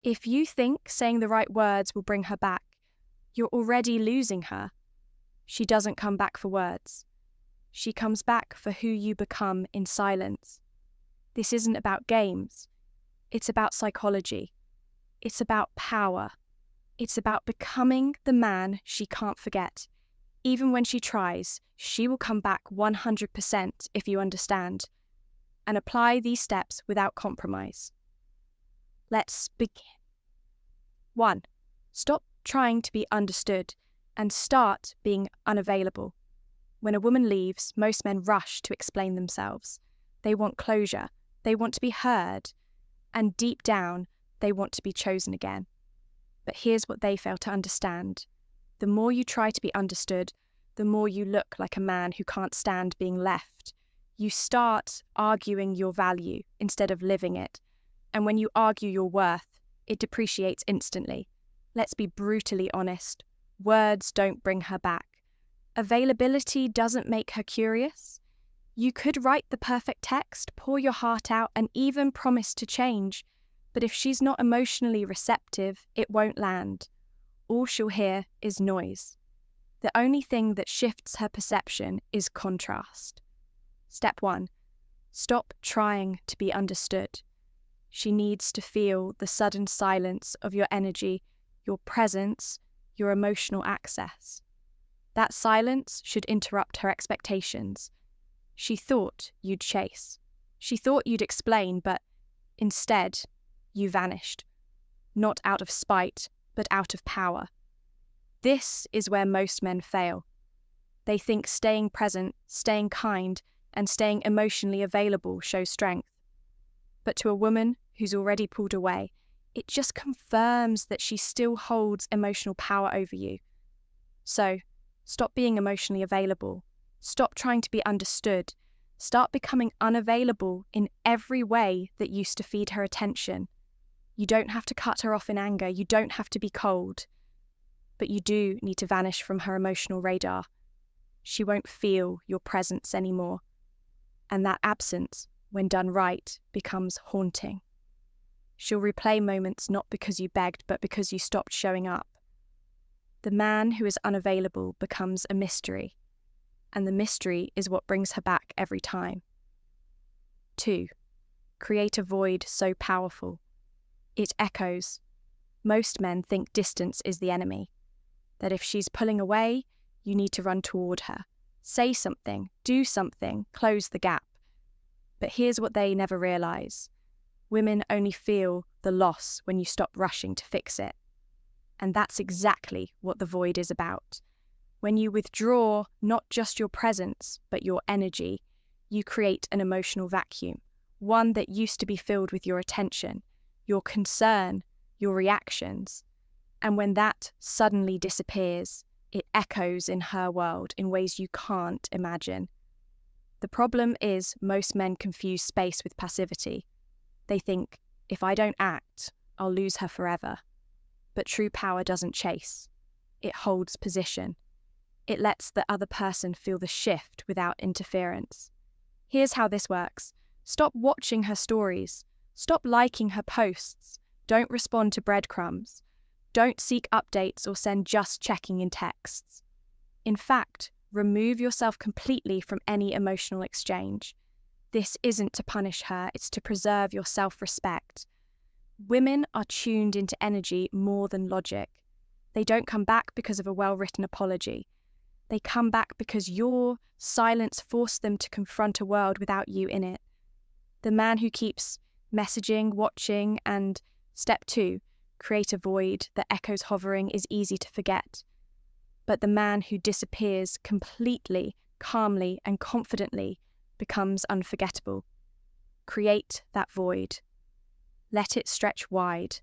If you think saying the right words will bring her back, you're already losing her. She doesn't come back for words. She comes back for who you become in silence. This isn't about games. It's about psychology. It's about power. It's about becoming the man she can't forget. Even when she tries, she will come back 100% if you understand. And apply these steps without compromise. Let's begin. 1. Stop trying to be understood and start being unavailable. When a woman leaves, most men rush to explain themselves. They want closure. They want to be heard. And deep down, they want to be chosen again. But here's what they fail to understand. The more you try to be understood, the more you look like a man who can't stand being left. You start arguing your value instead of living it. And when you argue your worth, it depreciates instantly. Let's be brutally honest. Words don't bring her back. Availability doesn't make her curious. You could write the perfect text, pour your heart out, and even promise to change. But if she's not emotionally receptive, it won't land. All she'll hear is noise. The only thing that shifts her perception is contrast. Step 1. Stop trying to be understood. She needs to feel the sudden silence of your energy, your presence, your emotional access. That silence should interrupt her expectations. She thought you'd chase. She thought you'd explain, but instead, you vanished. Not out of spite, but out of power. This is where most men fail. They think staying present, staying kind, and staying emotionally available shows strength. But to a woman who's already pulled away, it just confirms that she still holds emotional power over you. So, stop being emotionally available. Stop trying to be understood. Start becoming unavailable in every way that used to feed her attention. You don't have to cut her off in anger. You don't have to be cold. But you do need to vanish from her emotional radar. She won't feel your presence anymore. And that absence, when done right, becomes haunting. She'll replay moments not because you begged, but because you stopped showing up. The man who is unavailable becomes a mystery, and the mystery is what brings her back every time. 2. Create a void so powerful. It echoes. Most men think distance is the enemy, that if she's pulling away, you need to run toward her. Say something, do something, close the gap. But here's what they never realize. Women only feel the loss when you stop rushing to fix it. And that's exactly what the void is about. When you withdraw not just your presence, but your energy, you create an emotional vacuum, one that used to be filled with your attention, your concern, your reactions. And when that suddenly disappears, it echoes in her world in ways you can't imagine. The problem is most men confuse space with passivity. They think, if I don't act, I'll lose her forever. But true power doesn't chase. It holds position. It lets the other person feel the shift without interference. Here's how this works. Stop watching her stories. Stop liking her posts. Don't respond to breadcrumbs. Don't seek updates or send just checking in texts. In fact, remove yourself completely from any emotional exchange. This isn't to punish her, it's to preserve your self-respect. Women are tuned into energy more than logic. They don't come back because of a well-written apology. They come back because your silence forced them to confront a world without you in it. The man who keeps messaging, watching, and step 2, create a void that echoes hovering, is easy to forget. But the man who disappears completely, calmly, and confidently becomes unforgettable. Create that void. Let it stretch wide.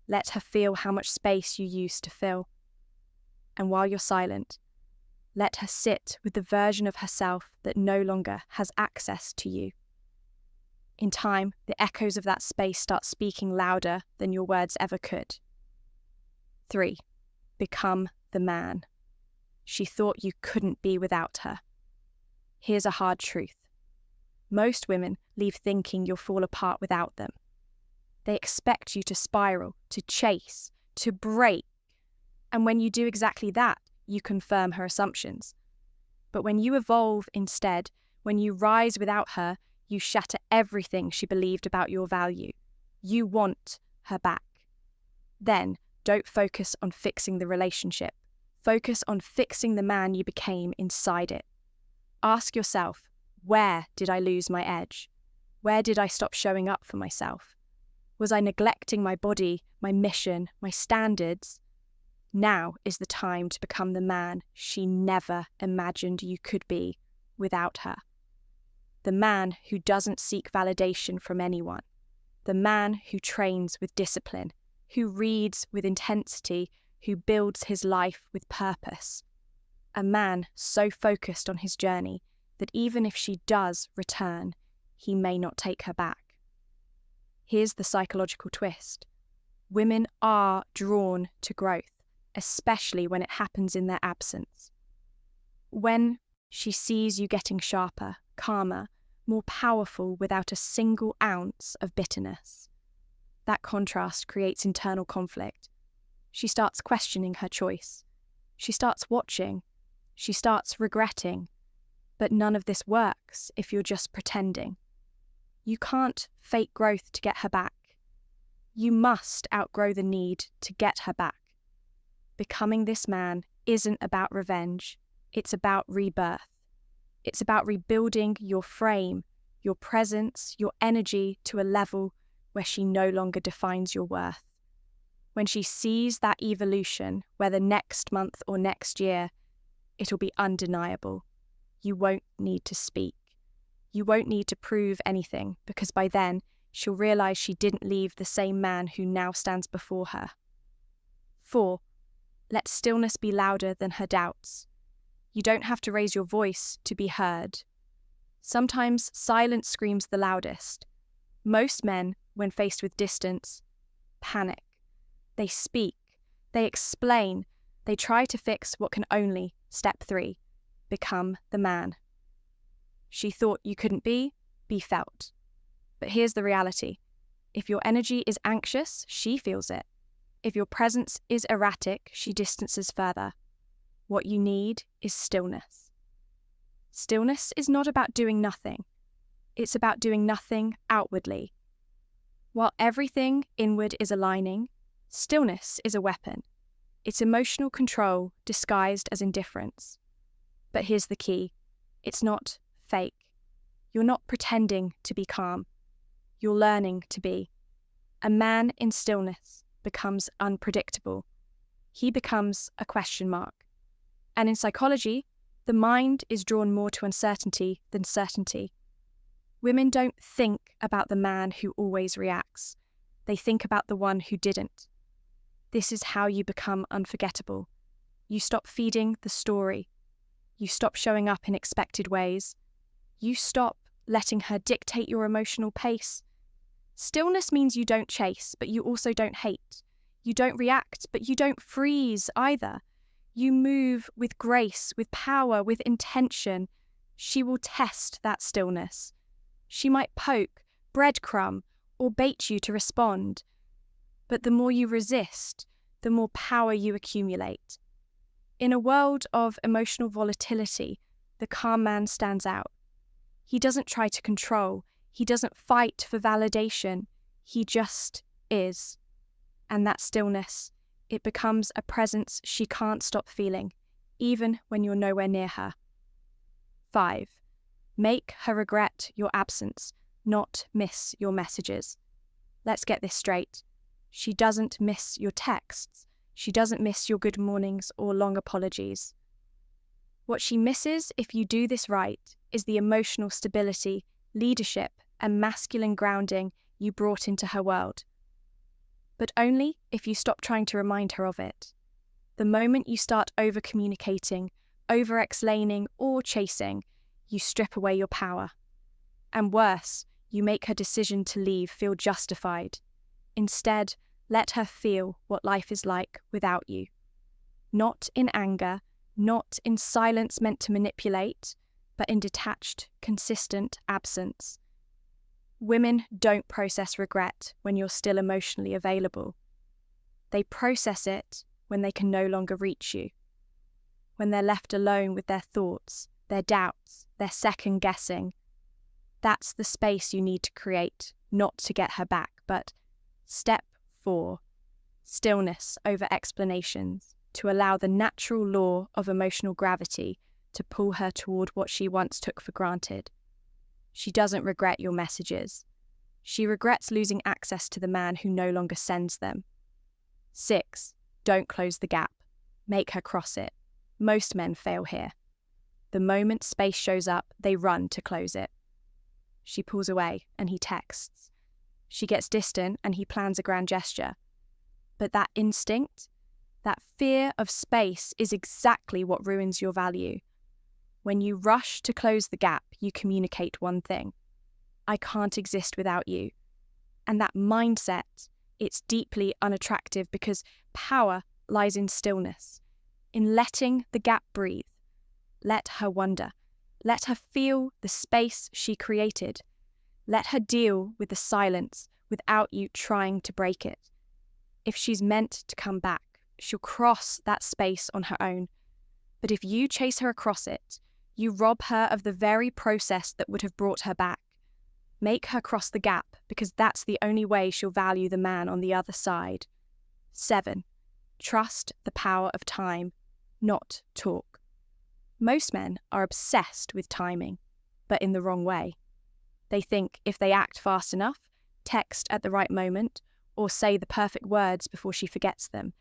Let her feel how much space you used to fill. And while you're silent, let her sit with the version of herself that no longer has access to you. In time, the echoes of that space start speaking louder than your words ever could. 3. Become the man. She thought you couldn't be without her. Here's a hard truth. Most women leave thinking you'll fall apart without them. They expect you to spiral, to chase, to break. And when you do exactly that, you confirm her assumptions. But when you evolve instead, when you rise without her, you shatter everything she believed about your value. You want her back. Then, don't focus on fixing the relationship. Focus on fixing the man you became inside it. Ask yourself, where did I lose my edge? Where did I stop showing up for myself? Was I neglecting my body, my mission, my standards? Now is the time to become the man she never imagined you could be without her. The man who doesn't seek validation from anyone. The man who trains with discipline, who reads with intensity, who builds his life with purpose. A man so focused on his journey that even if she does return, he may not take her back. Here's the psychological twist. Women are drawn to growth, especially when it happens in their absence. When she sees you getting sharper, calmer, more powerful without a single ounce of bitterness. That contrast creates internal conflict. She starts questioning her choice. She starts watching. She starts regretting. But none of this works if you're just pretending. You can't fake growth to get her back. You must outgrow the need to get her back. Becoming this man isn't about revenge. It's about rebirth. It's about rebuilding your frame, your presence, your energy to a level where she no longer defines your worth. When she sees that evolution, whether next month or next year, it'll be undeniable. You won't need to speak. You won't need to prove anything, because by then, she'll realize she didn't leave the same man who now stands before her. 4. Let stillness be louder than her doubts. You don't have to raise your voice to be heard. Sometimes silence screams the loudest. Most men, when faced with distance, panic. They speak. They explain. They try to fix what can only, step 3, become the man. She thought you couldn't be felt. But here's the reality. If your energy is anxious, she feels it. If your presence is erratic, she distances further. What you need is stillness. Stillness is not about doing nothing. It's about doing nothing outwardly. While everything inward is aligning, stillness is a weapon. It's emotional control disguised as indifference. But here's the key. It's not fake. You're not pretending to be calm. You're learning to be. A man in stillness becomes unpredictable. He becomes a question mark. And in psychology, the mind is drawn more to uncertainty than certainty. Women don't think about the man who always reacts. They think about the one who didn't. This is how you become unforgettable. You stop feeding the story. You stop showing up in expected ways. You stop letting her dictate your emotional pace. Stillness means you don't chase, but you also don't hate. You don't react, but you don't freeze either. You move with grace, with power, with intention. She will test that stillness. She might poke, breadcrumb, or bait you to respond. But the more you resist, the more power you accumulate. In a world of emotional volatility, the calm man stands out. He doesn't try to control. He doesn't fight for validation. He just is. And that stillness, it becomes a presence she can't stop feeling, even when you're nowhere near her. 5. Make her regret your absence, not miss your messages. Let's get this straight. She doesn't miss your texts. She doesn't miss your good mornings or long apologies. What she misses, if you do this right, is the emotional stability, leadership, and masculine grounding you brought into her world. But only if you stop trying to remind her of it. The moment you start over-communicating, over-explaining, or chasing, you strip away your power. And worse, you make her decision to leave feel justified. Instead, let her feel what life is like without you. Not in anger, not in silence meant to manipulate, but in detached, consistent absence. Women don't process regret when you're still emotionally available. They process it when they can no longer reach you, when they're left alone with their thoughts, their doubts, their second guessing. That's the space you need to create, not to get her back, but step 4, stillness over explanations, to allow the natural law of emotional gravity to pull her toward what she once took for granted. She doesn't regret your messages. She regrets losing access to the man who no longer sends them. 6, don't close the gap. Make her cross it. Most men fail here. The moment space shows up, they run to close it. She pulls away, and he texts. She gets distant, and he plans a grand gesture. But that instinct, that fear of space, is exactly what ruins your value. When you rush to close the gap, you communicate one thing: I can't exist without you. And that mindset, it's deeply unattractive because power lies in stillness, in letting the gap breathe. Let her wonder. Let her feel the space she created. Let her deal with the silence without you trying to break it. If she's meant to come back, she'll cross that space on her own. But if you chase her across it, you rob her of the very process that would have brought her back. Make her cross the gap, because that's the only way she'll value the man on the other side. 7, trust the power of time, not talk. Most men are obsessed with timing, but in the wrong way. They think if they act fast enough, text at the right moment, or say the perfect words before she forgets them,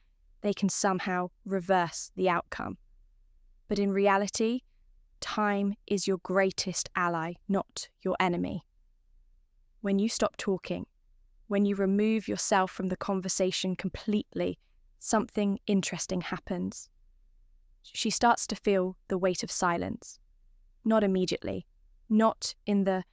they can somehow reverse the outcome. But in reality, time is your greatest ally, not your enemy. When you stop talking, when you remove yourself from the conversation completely, something interesting happens. She starts to feel the weight of silence. Not immediately, not in the